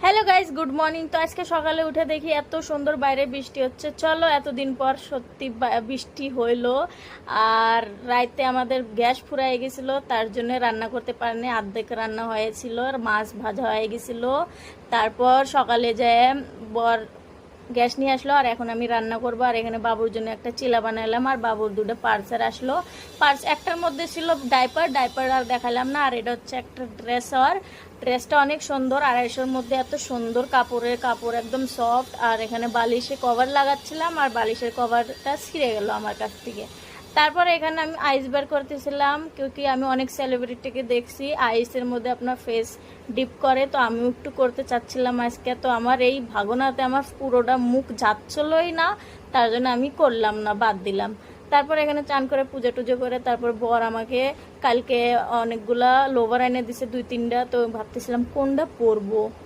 Hello guys, good morning. তো আজকে সকালে উঠে দেখি এত সুন্দর বাইরে বৃষ্টি হচ্ছে। চলো, এতদিন পর সত্যি বৃষ্টি হইলো। আর রাইতে আমাদের গ্যাস ফুরাই গেছিলো, তার জন্য রান্না করতে পারিনি, অর্ধেক রান্না হয়েছিল আর মাছ ভাজা হয়ে গেছিলো। তারপর সকালে যায় বর গ্যাস নিয়ে আসলো, আর এখন আমি রান্না করবো। আর এখানে বাবুর জন্য একটা চিলা বানালাম, আর বাবুর দুটো পার্সেল আসলো। পার্স একটার মধ্যে ছিল ডাইপার আর দেখালাম না। আর এটা হচ্ছে একটা ড্রেস, আর ড্রেসটা অনেক সুন্দর, 250-র মধ্যে এত সুন্দর কাপড় একদম সফট। আর এখানে বালিশে কভার লাগাচ্ছিলাম, আর বালিশের কভারটা ছিঁড়ে গেল আমার কাছ থেকে। তারপরে এখানে আমি আইস বার করতেছিলাম, কি আমি অনেক সেলিব্রিটিকে দেখছি আইসের মধ্যে আপনার ফেস ডিপ করে, তো আমিও একটু করতে চাচ্ছিলাম আজকে। তো আমার এই ভাগনাতে আমার পুরোটা মুখ যাচ্ছিলই না, তার জন্য আমি করলাম না, বাদ দিলাম। তারপর এখানে চান করে পূজা টুজো করে তারপর বর আমাকে কালকে অনেকগুলা লোভার এনে দিছে, 2-3টা। তো ভাবতেছিলাম কোনটা পরবো।